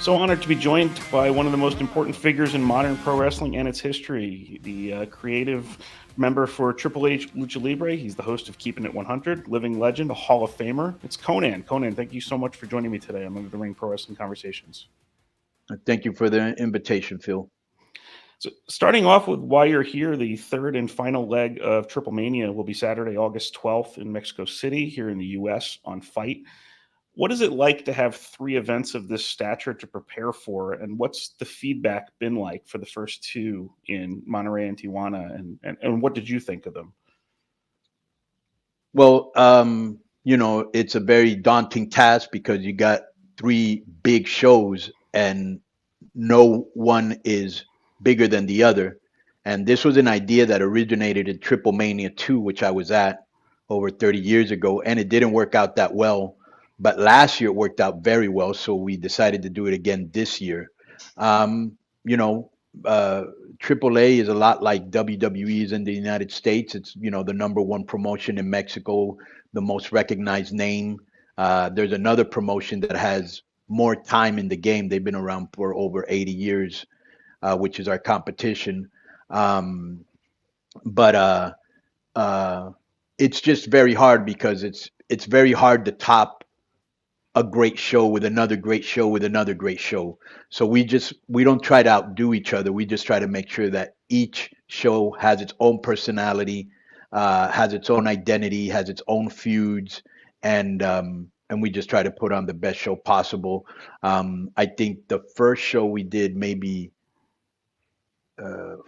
So honored to be joined by one of the most important figures in modern pro wrestling and its history, the creative member for AAA Lucha Libre. He's the host of Keeping It 100, living legend, a Hall of Famer. It's Konnan. Konnan, thank you so much for joining me today on Under the Ring Pro Wrestling Conversations. Thank you for the invitation, Phil. So, starting off with why you're here, the third and final leg of TripleMania will be Saturday, August 12th in Mexico City, here in the U.S. on Fight. What is it like to have three events of this stature to prepare for, and what's the feedback been like for the first two in Monterrey and Tijuana, and what did you think of them? Well, it's a very daunting task because you got three big shows and no one is bigger than the other. And this was an idea that originated in Triple Mania 2, which I was at over 30 years ago, and it didn't work out that well. But last year it worked out very well, so we decided to do it again this year. Um, you know, uh, AAA is a lot like WWE is in the United States. It's the number one promotion in Mexico, the most recognized name. There's another promotion that has more time in the game. They've been around for over 80 years, which is our competition. Um, but uh, it's just very hard because it's very hard to top a great show with another great show with another great show. So we don't try to outdo each other. We just try to make sure that each show has its own personality, has its own identity, has its own feuds, and we just try to put on the best show possible. I think the first show we did maybe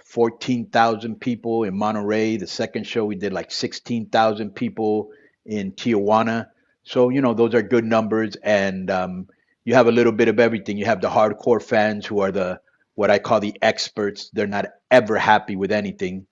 14,000 people in Monterey. The second show we did like 16,000 people in Tijuana. So, those are good numbers. And you have a little bit of everything. You have the hardcore fans who are what I call the experts. They're not ever happy with anything.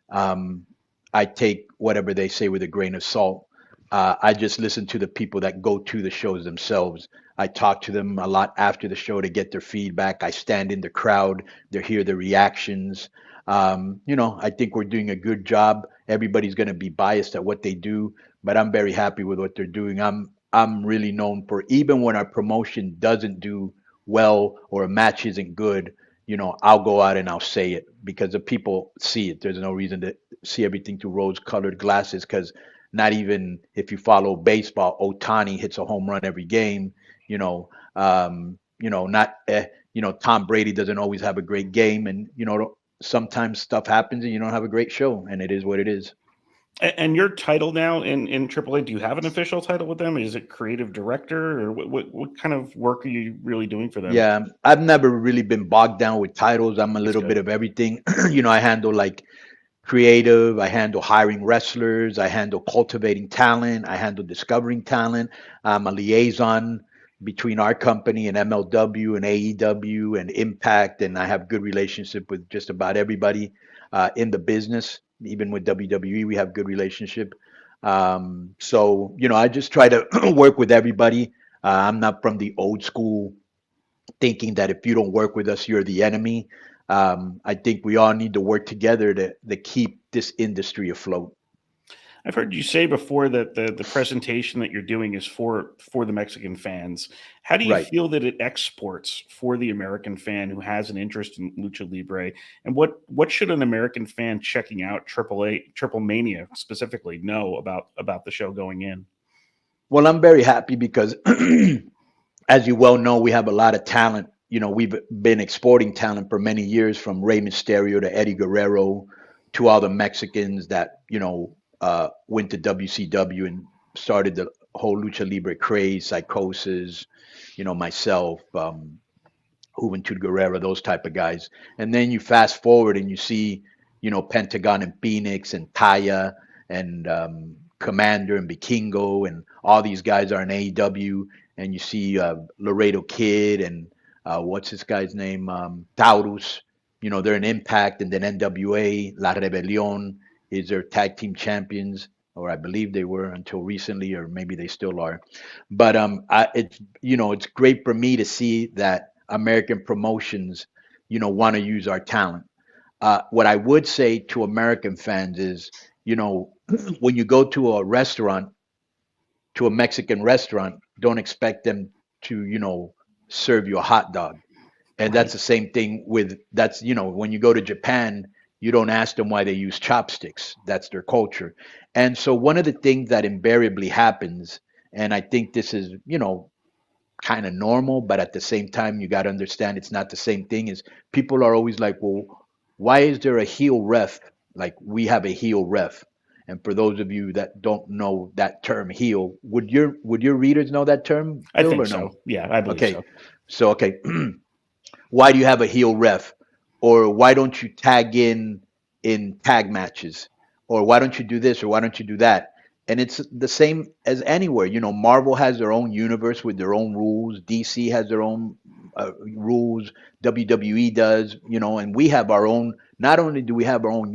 Um, I take whatever they say with a grain of salt. I just listen to the people that go to the shows themselves. I talk to them a lot after the show to get their feedback. I stand in the crowd to hear the reactions. I think we're doing a good job. Everybody's going to be biased at what they do, but I'm very happy with what they're doing. I'm really known for, even when our promotion doesn't do well or a match isn't good, I'll go out and I'll say it because the people see it. There's no reason to see everything through rose-colored glasses because not even if you follow baseball, Otani hits a home run every game. Not Tom Brady doesn't always have a great game, and sometimes stuff happens and you don't have a great show, and it is what it is. And your title now in AAA, do you have an official title with them? Is it creative director, or what kind of work are you really doing for them? Yeah, I've never really been bogged down with titles. I'm a That's little good. bit of everything. I handle like creative, I handle hiring wrestlers, I handle cultivating talent, I handle discovering talent. I'm a liaison between our company and MLW and AEW and Impact, and I have good relationship with just about everybody in the business. Even with WWE, we have good relationship. So I just try to work with everybody. I'm not from the old school thinking that if you don't work with us, you're the enemy. I think we all need to work together to keep this industry afloat. I've heard you say before that the presentation that you're doing is for the Mexican fans. How do you Right. feel that it exports for the American fan who has an interest in lucha libre? And what should an American fan checking out Triple Mania specifically know about the show going in? Well, I'm very happy because, as you well know, we have a lot of talent. We've been exporting talent for many years, from Rey Mysterio to Eddie Guerrero to all the Mexicans that, went to WCW and started the whole lucha libre craze, Psychosis, myself, Juventud Guerrera, those type of guys. And then you fast forward and you see, Pentagon and Phoenix and Taya and Commander and Vikingo and all these guys are in AEW. And you see Laredo Kid and what's this guy's name? Taurus. They're an Impact, and then NWA, La Rebelión is their tag team champions, or I believe they were until recently, or maybe they still are. But it's great for me to see that American promotions, want to use our talent. What I would say to American fans is, when you go to a restaurant, to a Mexican restaurant, don't expect them to, serve you a hot dog. And that's Right. the same thing with that's when you go to Japan, you don't ask them why they use chopsticks. That's their culture. And so one of the things that invariably happens, and I think this is kind of normal, but at the same time you got to understand it's not the same thing, is people are always like, well, why is there a heel ref? Like, we have a heel ref. And for those of you that don't know that term heel, would your readers know that term, I Phil, think or no? so. Yeah, I believe Okay. so. So okay, why do you have a heel ref? Or why don't you tag in tag matches? Or why don't you do this? Or why don't you do that? And it's the same as anywhere. Marvel has their own universe with their own rules. DC has their own rules. WWE does, and we have our own. Not only do we have our own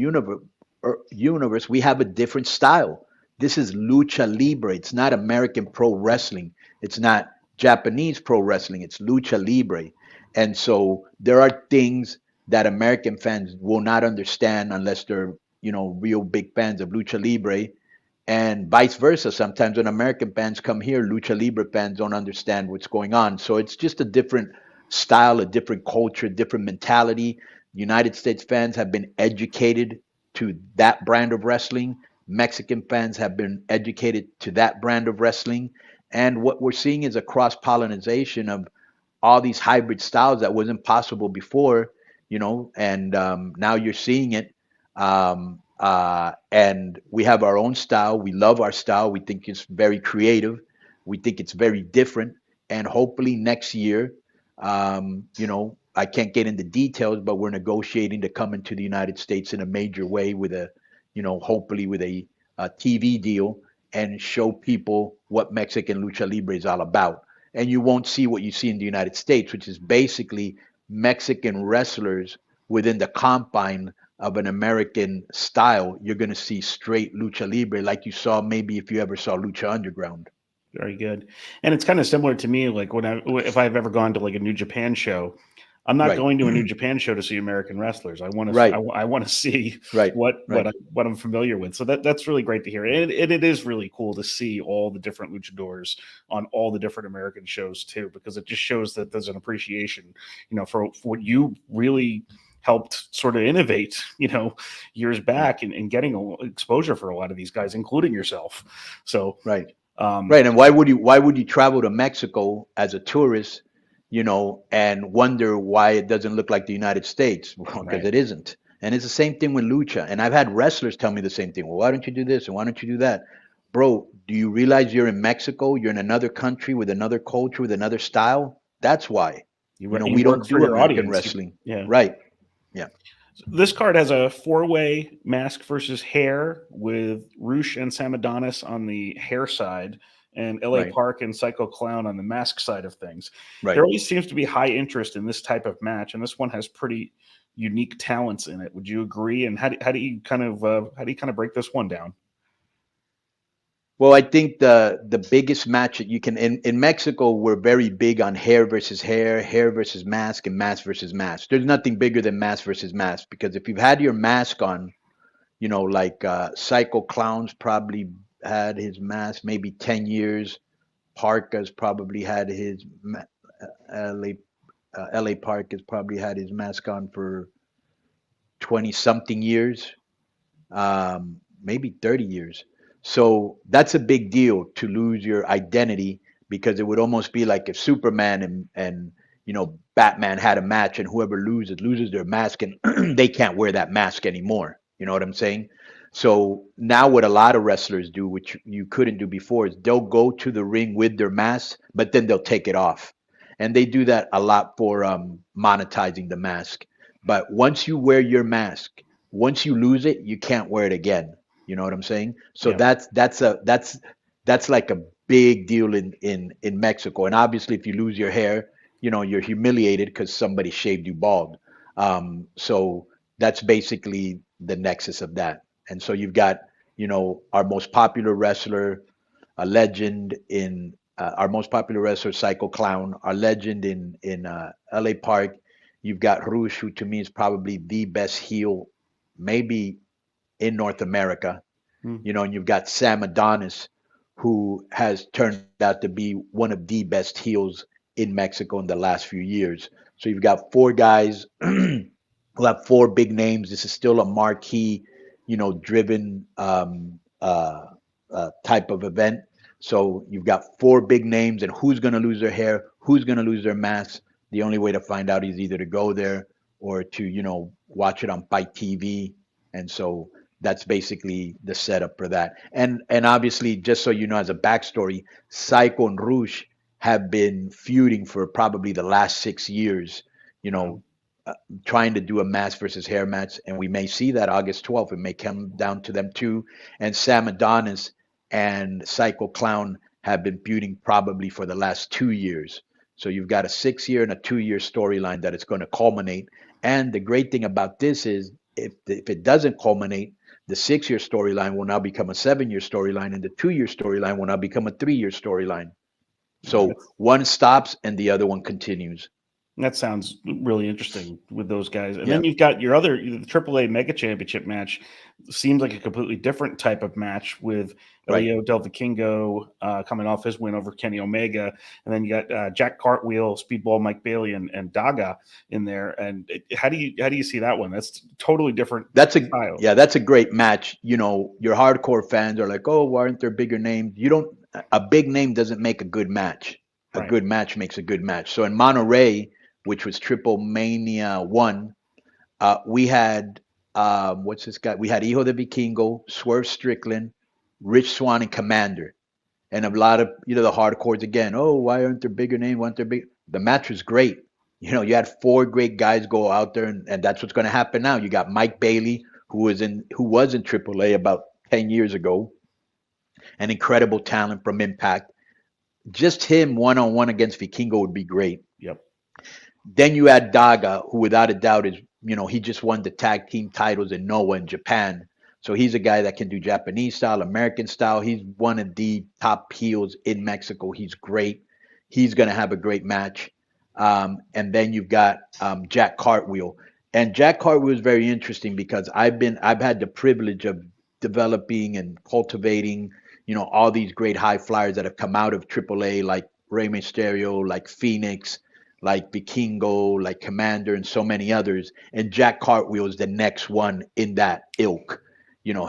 universe, we have a different style. This is lucha libre. It's not American pro wrestling. It's not Japanese pro wrestling. It's lucha libre. And so there are things that American fans will not understand unless they're, real big fans of lucha libre, and vice versa. Sometimes when American fans come here, lucha libre fans don't understand what's going on. So it's just a different style, a different culture, different mentality. United States fans have been educated to that brand of wrestling. Mexican fans have been educated to that brand of wrestling. And what we're seeing is a cross pollination of all these hybrid styles that wasn't possible before, and now you're seeing it. And we have our own style. We love our style. We think it's very creative. We think it's very different. And hopefully next year, I can't get into details, but we're negotiating to come into the United States in a major way with hopefully with a TV deal, and show people what Mexican lucha libre is all about. And you won't see what you see in the United States, which is basically Mexican wrestlers within the confine of an American style. You're going to see straight lucha libre, like you saw maybe if you ever saw Lucha Underground. Very good. And it's kind of similar to me, like if I've ever gone to like a New Japan show, I'm not Right, going to a New Japan show to see American wrestlers. right, I want to see right, what right. what I'm familiar with. So that's really great to hear. And it is really cool to see all the different luchadors on all the different American shows too, because it just shows that there's an appreciation, for what you really helped sort of innovate, years Right, back, and getting exposure for a lot of these guys, including yourself. So, right. um, Right. And why would you travel to Mexico as a tourist, and wonder why it doesn't look like the United States? Well, because right. it isn't. And it's the same thing with lucha. And I've had wrestlers tell me the same thing. Well, why don't you do this and why don't you do that? Bro, do you realize you're in Mexico? You're in another country with another culture, with another style? That's why. You We work don't for do your American audience. wrestling. Yeah. Right. Yeah. This card has a four-way mask versus hair with Roosh and Samadonis on the hair side and LA Right. Park and Psycho Clown on the mask side of things. There Right. always seems to be high interest in this type of match, and this one has pretty unique talents in it. Would you agree? And how do you kind of break this one down? Well, I think the biggest match that you can in Mexico, we're very big on hair versus hair, hair versus mask, and mask versus mask. There's nothing bigger than mask versus mask, because if you've had your mask on, like Psycho Clown's probably had his mask maybe 10 years. Park has probably had his LA LA Park has probably had his mask on for 20 something years, maybe 30 years. So that's a big deal, to lose your identity, because it would almost be like if Superman and Batman had a match, and whoever loses their mask, and they can't wear that mask anymore. You know what I'm saying? So now what a lot of wrestlers do, which you couldn't do before, is they'll go to the ring with their mask, but then they'll take it off. And they do that a lot for monetizing the mask. But once you wear your mask, once you lose it, you can't wear it again. You know what I'm saying? So Yeah. that's like a big deal in Mexico. And obviously, if you lose your hair, you're humiliated because somebody shaved you bald. So that's basically the nexus of that. And so you've got, our most popular wrestler, a legend in our most popular wrestler, Psycho Clown, our legend in LA Park. You've got Rush, who to me is probably the best heel, maybe in North America. Hmm. And you've got Sam Adonis, who has turned out to be one of the best heels in Mexico in the last few years. So you've got four guys who have four big names. This is still a marquee, driven type of event. So you've got four big names, and who's going to lose their hair, who's going to lose their mask. The only way to find out is either to go there or to, watch it on Fight TV. And so that's basically the setup for that. And obviously, just so you know, as a backstory, Psycho and Rouge have been feuding for probably the last 6 years, Wow. trying to do a mask versus hair match. And we may see that August 12th. It may come down to them too. And Sam Adonis and Psycho Clown have been feuding probably for the last 2 years. So you've got a 6 year and a 2 year storyline that it's going to culminate. And the great thing about this is if it doesn't culminate, the 6 year storyline will now become a 7 year storyline, and the 2 year storyline will now become a 3 year storyline. Wow, So one stops and the other one continues. that sounds really interesting with those guys. And Yeah, then you've got the AAA Mega Championship match. Seems like a completely different type of match with right. Elio Del Vikingo coming off his win over Kenny Omega. And then you got Jack Cartwheel, Speedball Mike Bailey, and Daga in there. And how do you see that one? That's totally different style. That's a great match. Your hardcore fans are like, oh, why aren't there bigger names? A big name doesn't make a good match. A Right. good match makes a good match. So in Monterey, which was TripleMania 1, we had what's this guy? We had Hijo de Vikingo, Swerve Strickland, Rich Swann, and Commander. And a lot of the hardcores again. Oh, why aren't there bigger names? Why aren't there big? The match was great. You had four great guys go out there, and that's what's going to happen now. You got Mike Bailey, who was in AAA about 10 years ago, an incredible talent from Impact. Just him one-on-one against Vikingo would be great. Yep. Then you add Daga, who without a doubt is, he just won the tag team titles in Noah in Japan. So he's a guy that can do Japanese style, American style. He's one of the top heels in Mexico. He's great. He's going to have a great match. And then you've got Jack Cartwheel. And Jack Cartwheel is very interesting because I've had the privilege of developing and cultivating, all these great high flyers that have come out of AAA, like Rey Mysterio, like Phoenix, like Vikingo, like Commander, and so many others. And Jack Cartwheel is the next one in that ilk.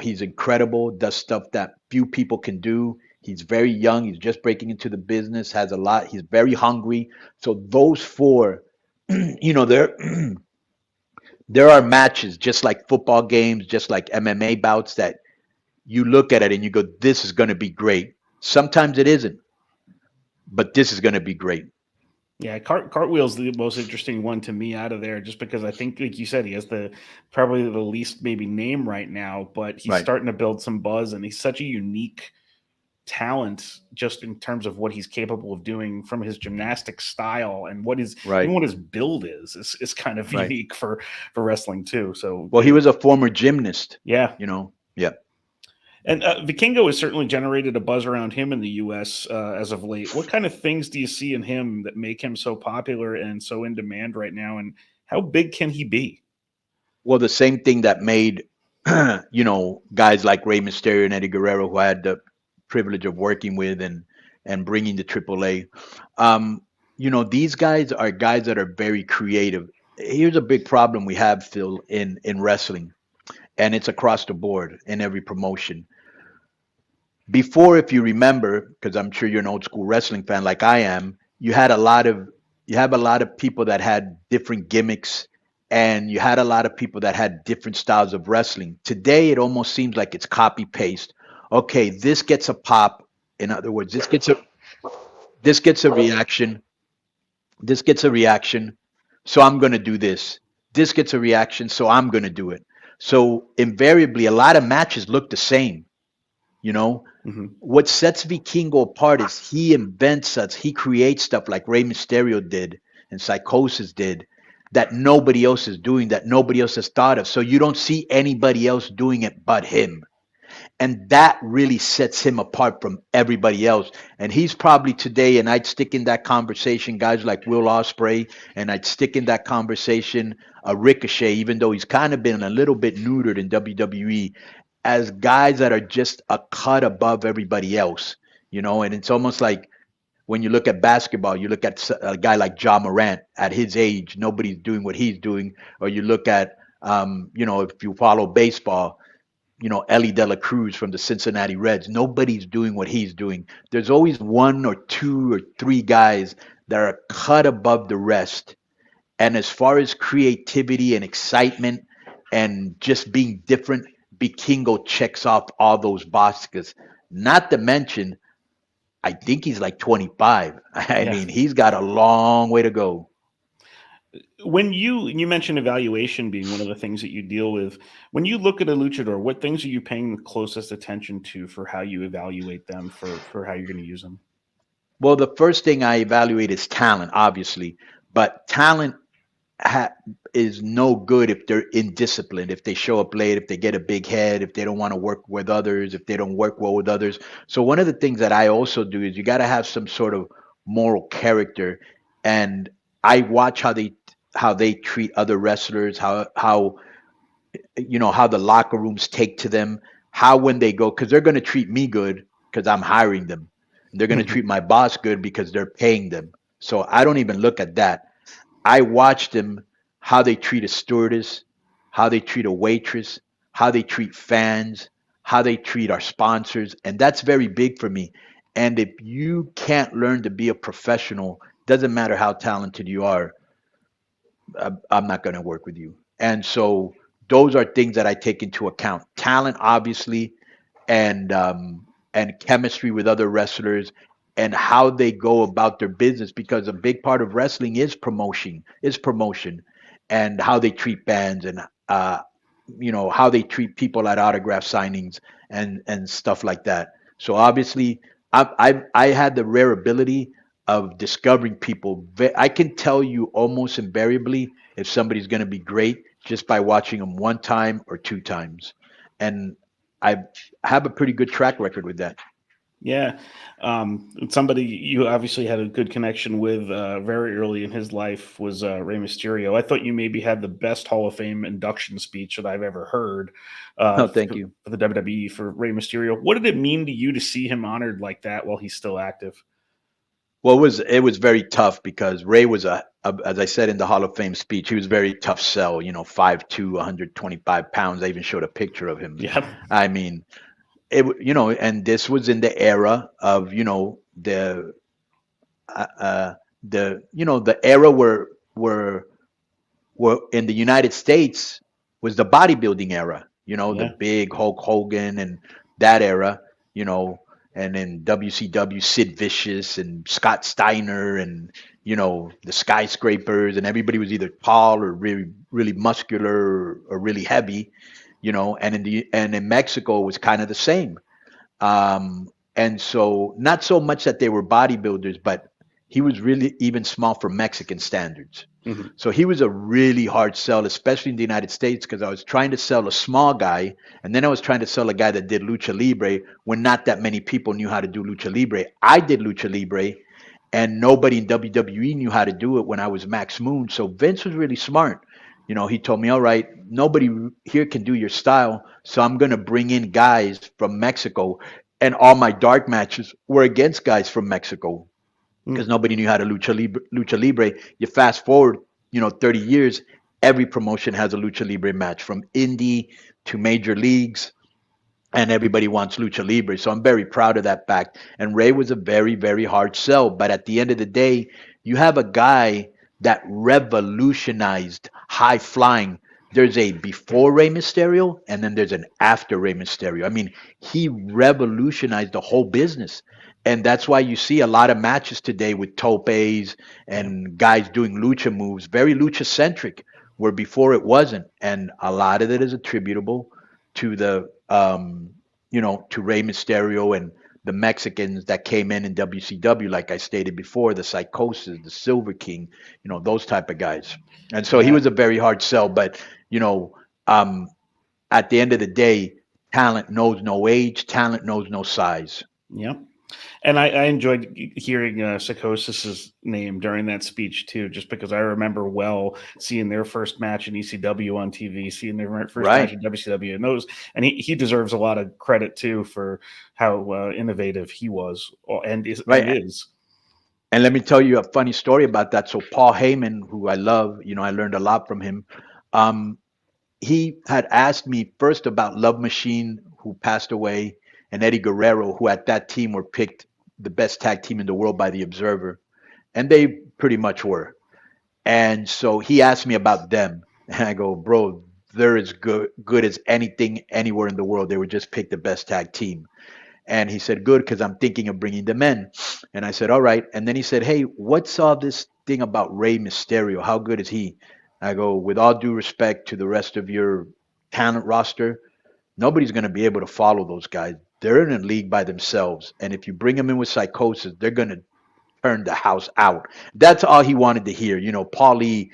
He's incredible, does stuff that few people can do. He's very young. He's just breaking into the business, has a lot. He's very hungry. So those four, there there are matches, just like football games, just like MMA bouts, that you look at it and you go, this is going to be great. Sometimes it isn't, but this is going to be great. Yeah, Cartwheel's the most interesting one to me out of there, just because I think, like you said, he has probably the least maybe name right now, but he's Right. starting to build some buzz, and he's such a unique talent just in terms of what he's capable of doing from his gymnastic style and Right. even what his build is kind of Right. unique for wrestling too. So Well, he was a former gymnast, yeah. Yeah. And Vikingo has certainly generated a buzz around him in the U.S. As of late. What kind of things do you see in him that make him so popular and so in demand right now? And how big can he be? Well, the same thing that made, guys like Rey Mysterio and Eddie Guerrero, who I had the privilege of working with and bringing to AAA. These guys are guys that are very creative. Here's a big problem we have, Phil, in wrestling, and it's across the board in every promotion. Before, if you remember, because I'm sure you're an old school wrestling fan like I am, you have a lot of people that had different gimmicks, and you had a lot of people that had different styles of wrestling. Today, it almost seems like it's copy paste. Okay, this gets a pop. In other words, this gets a reaction. This gets a reaction, so I'm going to do this. This gets a reaction, so I'm going to do it. So invariably, a lot of matches look the same. Mm-hmm. What sets Vikingo apart is he creates stuff like Rey Mysterio did and Psychosis did, that nobody else is doing, that nobody else has thought of. So you don't see anybody else doing it but him. And that really sets him apart from everybody else. And he's probably today, and I'd stick in that conversation, guys like Will Ospreay, and I'd stick in that conversation Ricochet, even though he's kind of been a little bit neutered in WWE, as guys that are just a cut above everybody else, and it's almost like when you look at basketball, you look at a guy like Ja Morant at his age, nobody's doing what he's doing. Or you look at, if you follow baseball, Ellie De La Cruz from the Cincinnati Reds, nobody's doing what he's doing. There's always one or two or three guys that are cut above the rest. And as far as creativity and excitement and just being different, Vikingo checks off all those boxes. Not to mention, I think he's like 25. I Yeah. mean, he's got a long way to go. When you mentioned evaluation being one of the things that you deal with, when you look at a luchador, what things are you paying the closest attention to for how you evaluate them for how you're going to use them? Well, the first thing I evaluate is talent, obviously, but talent ha- is no good if they're indisciplined, if they show up late, if they get a big head, if they don't want to work with others, if they don't work well with others. So one of the things that I also do is you got to have some sort of moral character, and I watch how they treat other wrestlers, how the locker rooms take to them, how when they go, because they're going to treat me good because I'm hiring them. They're going to Mhm. treat my boss good because they're paying them. So I don't even look at that. I watch them, how they treat a stewardess, how they treat a waitress, how they treat fans, how they treat our sponsors. And that's very big for me. And if you can't learn to be a professional, doesn't matter how talented you are, I'm not going to work with you. And so those are things that I take into account. Talent, obviously, and chemistry with other wrestlers, and how they go about their business, because a big part of wrestling is promotion, and how they treat fans, and how they treat people at autograph signings and stuff like that. So obviously, I had the rare ability of discovering people. I can tell you almost invariably if somebody's going to be great just by watching them one time or two times, and I have a pretty good track record with that. Yeah. Somebody you obviously had a good connection with very early in his life was Rey Mysterio. I thought you maybe had the best Hall of Fame induction speech that I've ever heard No, thank you. for the WWE for Rey Mysterio. What did it mean to you to see him honored like that while he's still active? Well, it was very tough because Ray was as I said in the Hall of Fame speech, he was a very tough sell. 5'2", 125 pounds. I even showed a picture of him. Yeah. I mean, and this was in the era of uh, uh, the era where in the United States was the bodybuilding era. The Yeah. big Hulk Hogan and that era. You know, and in WCW, Sid Vicious and Scott Steiner, and the skyscrapers, and everybody was either tall or really really muscular, or really heavy. And in Mexico it was kind of the same. And so, not so much that they were bodybuilders, but he was really even small for Mexican standards. Mhm. So he was a really hard sell, especially in the United States, because I was trying to sell a small guy, and then I was trying to sell a guy that did lucha libre when not that many people knew how to do lucha libre. I did lucha libre, and nobody in WWE knew how to do it when I was Max Moon. So Vince was really smart. He told me, all right, nobody here can do your style, so I'm going to bring in guys from Mexico. And all my dark matches were against guys from Mexico because Mm. nobody knew how to lucha libre. You fast forward, 30 years, every promotion has a lucha libre match, from indie to major leagues, and everybody wants lucha libre. So I'm very proud of that fact. And Ray was a very, very hard sell, but at the end of the day, you have a guy that revolutionized high flying. There's a before Rey Mysterio, and then there's an after Rey Mysterio. I mean, he revolutionized the whole business. And that's why you see a lot of matches today with topes Yeah. and guys doing lucha moves, very lucha centric, where before it wasn't. And a lot of it is attributable to to Rey Mysterio and the Mexicans that came in WCW, like I stated before, the Psychosis, the Silver King, those type of guys. And so he Yeah. was a very hard sell, but you know, um, at the end of the day, talent knows no age, talent knows no size. Yeah. And I enjoyed hearing Psychosis's name during that speech too, just because I remember well seeing their first match in ECW on TV, seeing their first match Right. in WCW, and he deserves a lot of credit too for how innovative he was and is and Right. is. And let me tell you a funny story about that. So Paul Heyman, who I love, I learned a lot from him. Um, he had asked me first about Love Machine, who passed away, and Eddie Guerrero, who at that team were picked the best tag team in the world by the Observer, and they pretty much were. And so he asked me about them, and I go, bro, they're as good as anything anywhere in the world. They were just picked the best tag team. And he said, good, because I'm thinking of bringing them in. And I said, all right. And then he said, hey, what's all this thing about Rey Mysterio? How good is he? I go, with all due respect to the rest of your talent roster, nobody's going to be able to follow those guys. They're in a league by themselves. And if you bring them in with psychosis, they're going to turn the house out. That's all he wanted to hear. Paulie,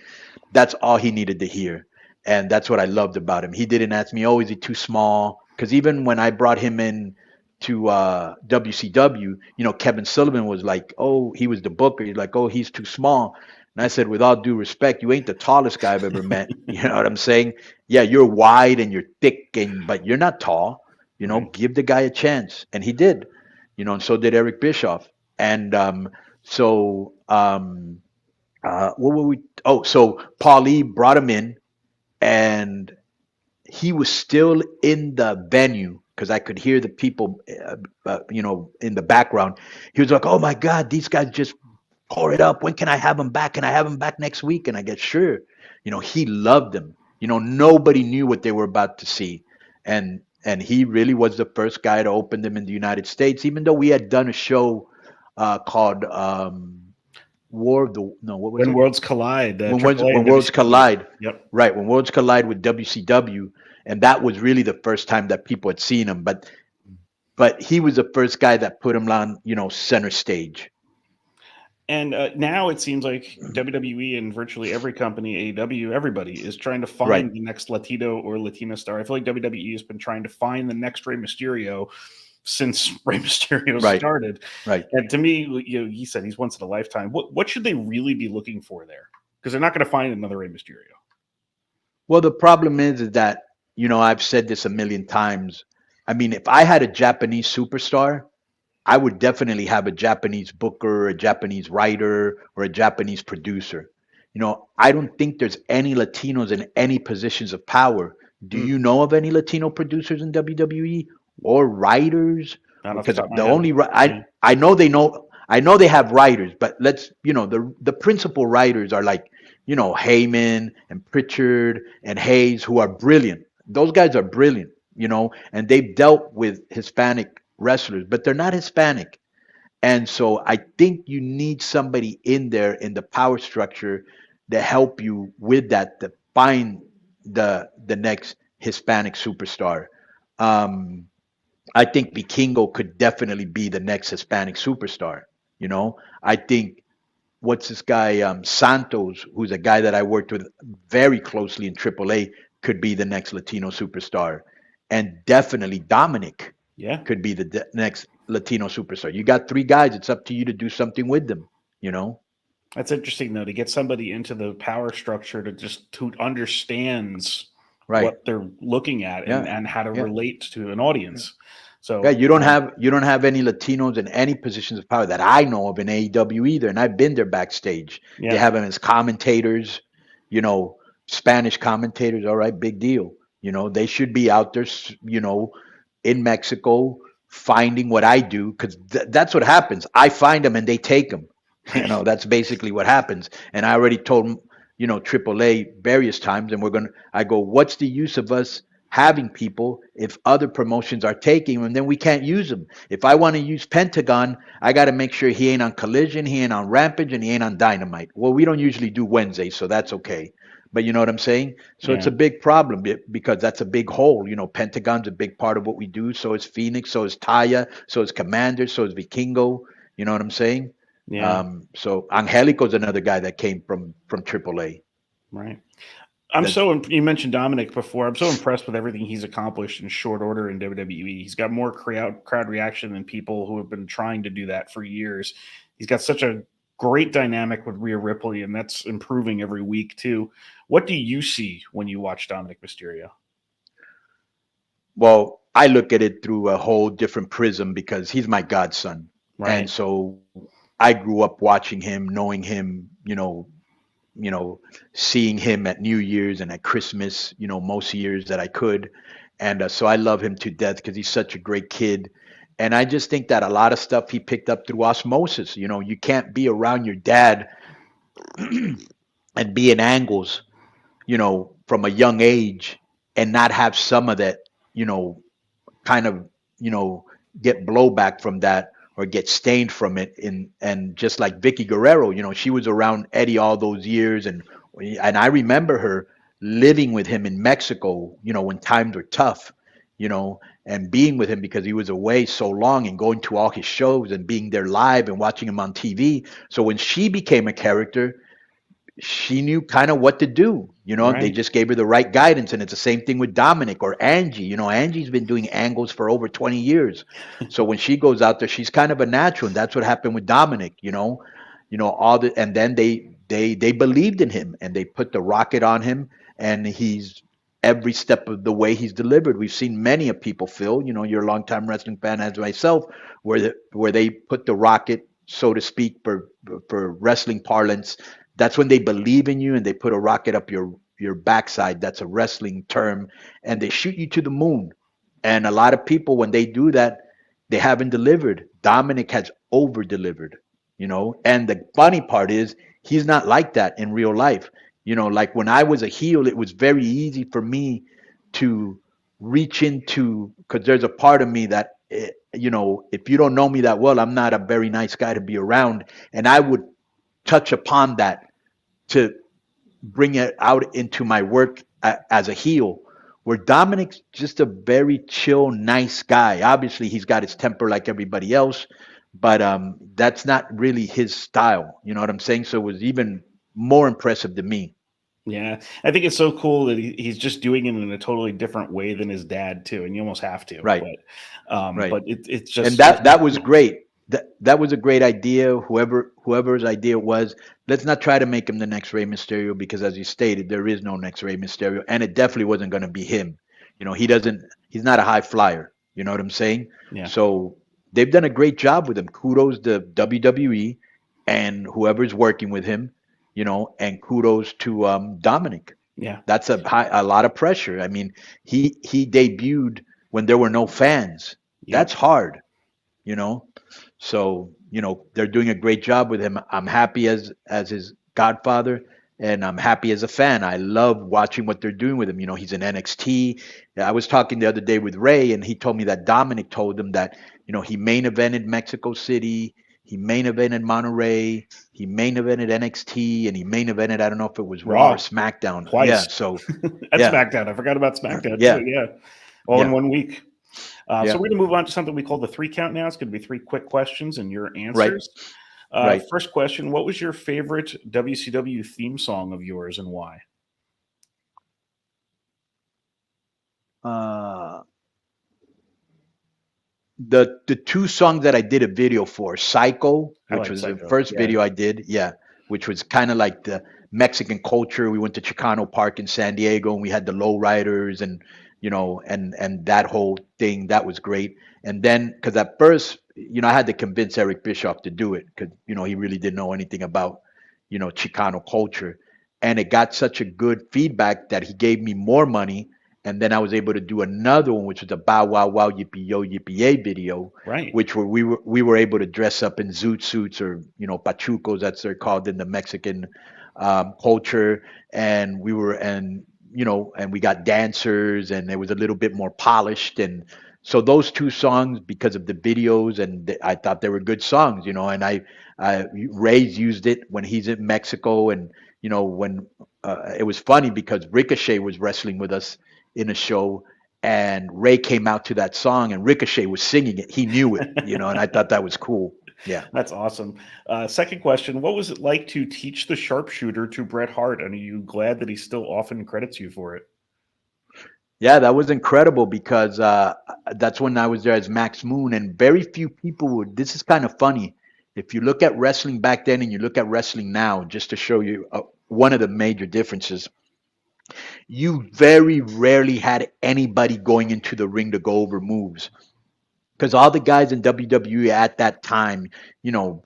that's all he needed to hear. And that's what I loved about him. He didn't ask me, oh, is he too small? Because even when I brought him in to WCW, Kevin Sullivan was like, oh, he was the booker. He's like, oh, he's too small. And I said, with all due respect, you ain't the tallest guy I've ever met. You know what I'm saying? Yeah, you're wide and you're thick, but you're not tall. Right. Give the guy a chance. And he did, and so did Eric Bischoff. And so what were we? Oh, so Paulie brought him in, and he was still in the venue because I could hear the people, in the background. He was like, "Oh my God, these guys just pour it up. When can I have him back? Can I have him back next week?" And I get sure. He loved them. Nobody knew what they were about to see, and he really was the first guy to open them in the United States. Even though we had done a show called War of the no, what was When it? Worlds Collide, AAA When and Worlds WCW. Collide, Yep. right? When Worlds Collide with WCW, and that was really the first time that people had seen him. But he was the first guy that put him on, center stage. And now it seems like WWE and virtually every company, AEW, everybody is trying to Right, find the next Latino or Latina star. I feel like WWE has been trying to find the next Rey Mysterio since Rey Mysterio right, started. right. And to me, he said he's once in a lifetime. What should they really be looking for there? Because they're not going to find another Rey Mysterio. Well, the problem is that I've said this a million times. I mean, if I had a Japanese superstar, I would definitely have a Japanese booker, a Japanese writer, or a Japanese producer. I don't think there's any Latinos in any positions of power. Do Mm, you know of any Latino producers in WWE or writers? not off the Because top of my the head. only Yeah. I know they have writers, but let's the principal writers are like Heyman and Pritchard and Hayes, who are brilliant. Those guys are brilliant, and they've dealt with Hispanic wrestlers, but they're not Hispanic. And so I think you need somebody in there in the power structure to help you with that, to find the next Hispanic superstar. Um, I think Vikingo could definitely be the next Hispanic superstar. I think what's this guy Santos, who's a guy that I worked with very closely in AAA, could be the next Latino superstar, and definitely Dominic Yeah. could be the next Latino superstar. You got three guys. It's up to you to do something with them. You know, That's interesting though, to get somebody into the power structure to just who understands right? what they're looking at Yeah, and how to yeah, relate to an yeah. audience. Yeah, So you don't have any Latinos in any positions of power that I know of in AEW either, and I've been there backstage. They yeah, have them as commentators, you know, Spanish commentators. All right, big deal. They should be out there, in Mexico, finding what I do, because that's what happens. I find them and they take them. right. That's basically what happens. And I already told AAA various times, and I go, what's the use of us having people if other promotions are taking them, and then we can't use them? If I want to use Pentagon, I got to make sure he ain't on Collision, he ain't on Rampage, and he ain't on Dynamite. Well, we don't usually do Wednesday, so that's okay. But you know what I'm saying? So it's Yeah, a big problem because that's a big hole. Pentagon's a big part of what we do. So is Phoenix, so is Taya, so is Commander, so is Vikingo. You know what I'm saying? yeah, So Angelico's another guy that came from AAA. right. That's You mentioned Dominic before. I'm so impressed with everything he's accomplished in short order in WWE. He's got more crowd reaction than people who have been trying to do that for years. He's got such a great dynamic with Rhea Ripley, and that's improving every week too. What do you see when you watch Dominic Mysterio? Well, I look at it through a whole different prism because he's my godson. And Right. so I grew up watching him, knowing him, seeing him at New Year's and at Christmas, most years that I could. And so I love him to death because he's such a great kid. And I just think that a lot of stuff he picked up through osmosis. You can't be around your dad and be in angles, from a young age and not have some of that, kind of, you know, get blowback from that or get stained from it. And just like Vicky Guerrero, she was around Eddie all those years, and I remember her living with him in Mexico, when times were tough, and being with him because he was away so long and going to all his shows and being there live and watching him on TV. So when she became a character, she knew kind of what to do. They Right. just gave her the right guidance. And it's the same thing with Dominic or Angie. Angie's been doing angles for over 20 years. So when she goes out there, she's kind of a natural. And that's what happened with Dominic, and then they believed in him and they put the rocket on him, and he's every step of the way he's delivered. We've seen many of people, Phil, you're a longtime wrestling fan as myself, where they put the rocket, so to speak, for wrestling parlance. That's when they believe in you and they put a rocket up your backside. That's a wrestling term, and they shoot you to the moon. And a lot of people, when they do that, they haven't delivered. Dominic has over delivered, And the funny part is he's not like that in real life. Like when I was a heel, it was very easy for me to reach into, because there's a part of me that, if you don't know me that well, I'm not a very nice guy to be around. And I would touch upon that to bring it out into my work as a heel, where Dominic's just a very chill, nice guy. Obviously, he's got his temper like everybody else, but that's not really his style. You know what I'm saying? So it was even more impressive to me. Yeah, I think it's so cool that he's just doing it in a totally different way than his dad too, and you almost have to. Right, right. But it's And just that was great. That was a great idea. Whoever's idea it was, let's not try to make him the next Rey Mysterio, because, as you stated, there is no next Rey Mysterio, and it definitely wasn't going to be him. He's not a high flyer. You know what I'm saying? yeah, So they've done a great job with him. Kudos to WWE and whoever's working with him. And kudos to Dominic. yeah, That's a lot of pressure. I mean, he debuted when there were no fans. yep. That's hard, you know. So they're doing a great job with him. I'm happy as his godfather, and I'm happy as a fan. I love watching what they're doing with him. He's in NXT. I was talking the other day with Ray, and he told me that Dominic told him that he main evented Mexico City, he main evented Monterrey, he main evented NXT, and he main evented, I don't know if it was Raw or Raw SmackDown. Yeah. twice. So That's yeah, SmackDown. I forgot about SmackDown yeah, too. Yeah, all in yeah, 1 week. So yeah. we're going to move on to something we call the 3 count now. It's going to be 3 quick questions and your Right, answers. right. First question: what was your favorite WCW theme song of yours and why? Uh, the two songs that I did a video for, Psycho, I which like was the Psycho. first Yeah, video I did, yeah, which was kind of like the Mexican culture. We went to Chicano Park in San Diego, and we had the lowriders, and and that whole thing. That was great. And then, because at first, I had to convince Eric Bischoff to do it, because he really didn't know anything about Chicano culture, and it got such a good feedback that he gave me more money, and then I was able to do another one, which was a Bow Wow Wow Yippee Yo Yippee Yay video, right. which we were able to dress up in zoot suits, or pachucos, that's they're called in the Mexican culture, and and we got dancers, and it was a little bit more polished. And so those two songs, because of the videos, and I thought they were good songs, and Ray's used it when he's in Mexico, and when it was funny because Ricochet was wrestling with us in a show, and Ray came out to that song, and Ricochet was singing it. He knew it, and I thought that was cool. Yeah. That's awesome. Second question: what was it like to teach the sharpshooter to Bret Hart? And are you glad that he still often credits you for it? Yeah, that was incredible because that's when I was there as Max Moon, and very few people would. This is kind of funny. If you look at wrestling back then and you look at wrestling now, just to show you one of the major differences, you very rarely had anybody going into the ring to go over moves. because all the guys in WWE at that time,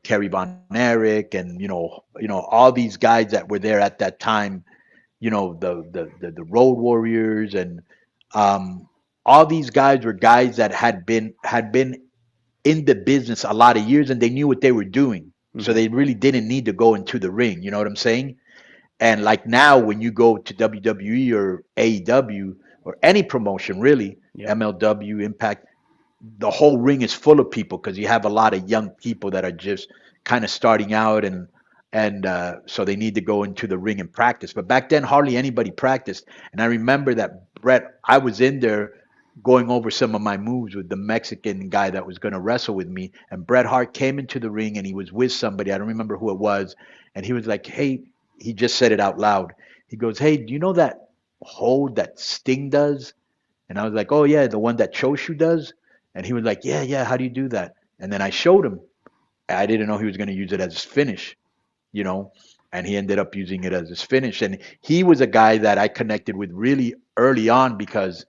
Kerry Von Erich and all these guys that were there at that time, the Road Warriors and um, all these guys were guys that had been in the business a lot of years and they knew what they were doing. So Hmm. they really didn't need to go into the ring. You know what I'm saying? And like now, when you go to WWE or AEW or any promotion, really, Yep. MLW, Impact, the whole ring is full of people because you have a lot of young people that are just kind of starting out and so they need to go into the ring and practice. But back then, hardly anybody practiced. And I remember that I was in there going over some of my moves with the Mexican guy that was going to wrestle with me. And Bret Hart came into the ring and he was with somebody. I don't remember who it was. And he was like, "Hey," he just said it out loud. He goes, "Hey, do you know that hold that Sting does?" And I was like, "Oh yeah, the one that Choshu does." And he was like, "Yeah, yeah, how do you do that?" And then I showed him. I didn't know he was going to use it as his finish, you know, and he ended up using it as his finish. And he was a guy that I connected with really early on because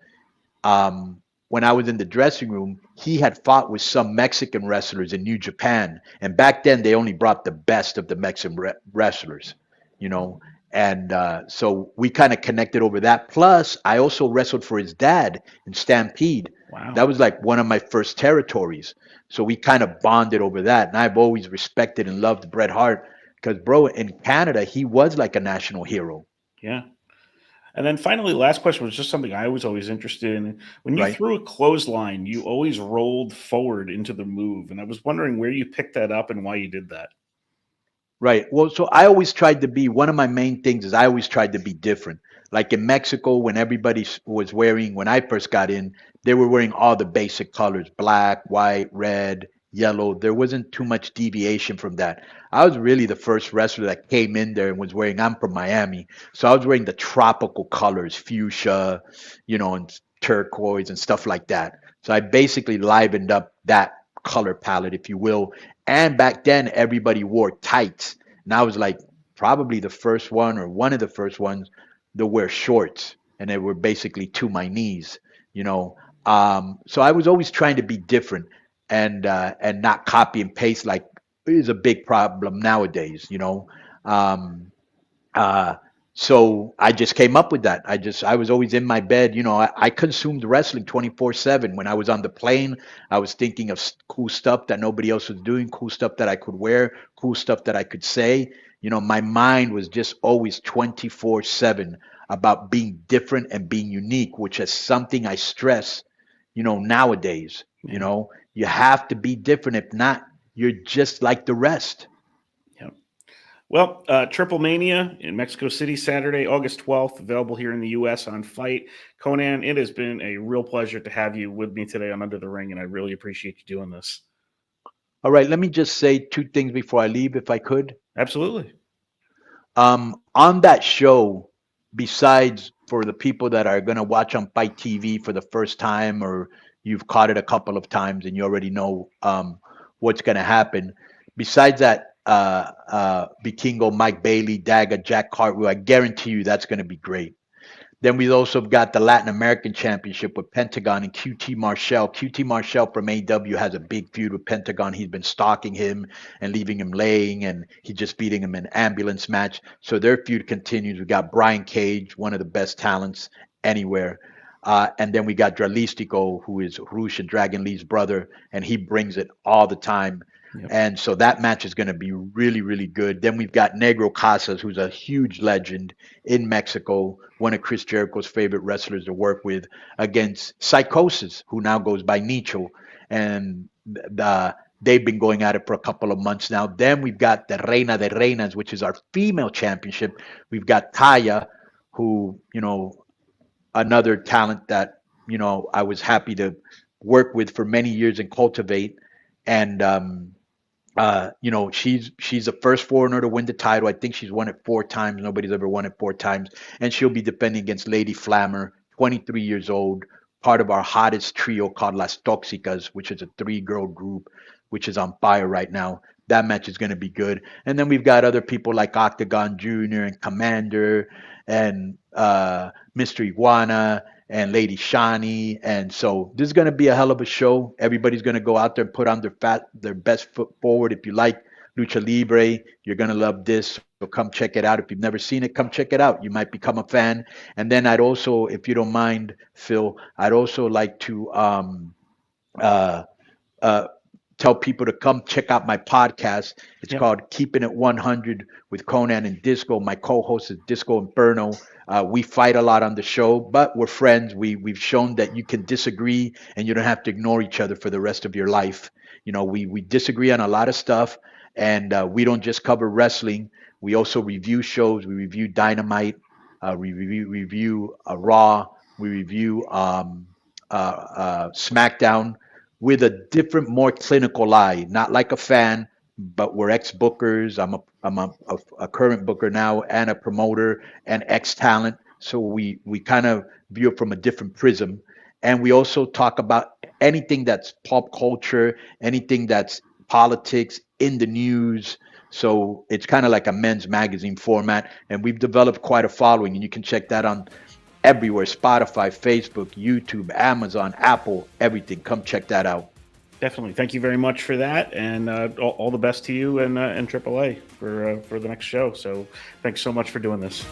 when I was in the dressing room, he had fought with some Mexican wrestlers in New Japan, and back then they only brought the best of the Mexican wrestlers, you know. And so we kind of connected over that. Plus, I also wrestled for his dad in Stampede. Wow. That was like one of my first territories. So we kind of bonded over that. And I've always respected and loved Bret Hart because, bro, in Canada, he was like a national hero, Yeah. And then finally, last question was just something I was always interested in. When you right? threw a clothesline, you always rolled forward into the move. And I was wondering where you picked that up and why you did that. Right. Well, so I always tried to be one of my main things is I always tried to be different. Like in Mexico, when everybody was wearing, when I first got in, they were wearing all the basic colors, black, white, red, yellow. There wasn't too much deviation from that. I was really the first wrestler that came in there and was wearing, I'm from Miami. So I was wearing the tropical colors, fuchsia, and turquoise and stuff like that. So I basically livened up that color palette, if you will. And back then, everybody wore tights. And I was like probably the first one or one of the first ones to wear shorts. And they were basically to my knees, you know. So I was always trying to be different and not copy and paste like is a big problem nowadays. Um, uh, so I just came up with that. I was always in my bed. I consumed wrestling 24/7. When I was on the plane, I was thinking of cool stuff that nobody else was doing, cool stuff that I could wear, cool stuff that I could say. My mind was just always 24/7 about being different and being unique, which is something I stress, nowadays. Yeah. You have to be different. If not, you're just like the rest. Yeah. Well, Triple Mania in Mexico City, Saturday, August 12th, available here in the U.S. on Fight. Konnan, it has been a real pleasure to have you with me today on Under the Ring, and I really appreciate you doing this. All right, let me just say two things before I leave, if I could. Absolutely. On that show, besides for the people that are going to watch on Fight TV for the first time, or you've caught it a couple of times and you already know what's going to happen, besides that, Vikingo, Mike Bailey, Daga, Jack Cartwheel, I guarantee you that's going to be great. Then we also got the Latin American Championship with Pentagon and QT Marshall. QT Marshall from AW has a big feud with Pentagon. He's been stalking him and leaving him laying, and he's just beating him in an ambulance match. So their feud continues. We got Brian Cage, one of the best talents anywhere. And then we got Dralistico, who is Rush and Dragon Lee's brother, and he brings it all the time. Yep. And so that match is going to be really, really good. Then we've got Negro Casas, who's a huge legend in Mexico, one of Chris Jericho's favorite wrestlers to work with, against Psychosis, who now goes by Nicho. And they've been going at it for a couple of months now. Then we've got the Reina de Reinas, which is our female championship. We've got Taya, who, another talent that, I was happy to work with for many years and cultivate. And she's the first foreigner to win the title. I think she's won it 4 times. Nobody's ever won it 4 times. And she'll be defending against Lady Flammer, 23 years old, part of our hottest trio called Las Toxicas, which is a 3-girl group, which is on fire right now. That match is going to be good. And then we've got other people like Octagon Jr. and Commander and Mr. Iguana and Lady Shani. And so this is going to be a hell of a show. Everybody's going to go out there and put on their best foot forward. If you like Lucha Libre, you're going to love this. So come check it out. If you've never seen it, come check it out. You might become a fan. And then I'd also, if you don't mind, Phil, I'd also like to uh, uh, tell people to come check out my podcast. It's called Keeping It 100 with Konnan and Disco. My co-host is Disco Inferno. We fight a lot on the show, but we're friends. We've shown that you can disagree and you don't have to ignore each other for the rest of your life. You know, we disagree on a lot of stuff, and we don't just cover wrestling. We also review shows. We review Dynamite. We review Raw. We review SmackDown with a different, more clinical eye, not like a fan, but we're ex-bookers. I'm a current booker now and a promoter and ex-talent. So we kind of view it from a different prism. And we also talk about anything that's pop culture, anything that's politics, in the news. So it's kind of like a men's magazine format. And we've developed quite a following. And you can check that on everywhere: Spotify, Facebook, YouTube, Amazon, Apple, everything. Come check that out. Definitely. Thank you very much for that, and all the best to you and AAA for the next show. So thanks so much for doing this.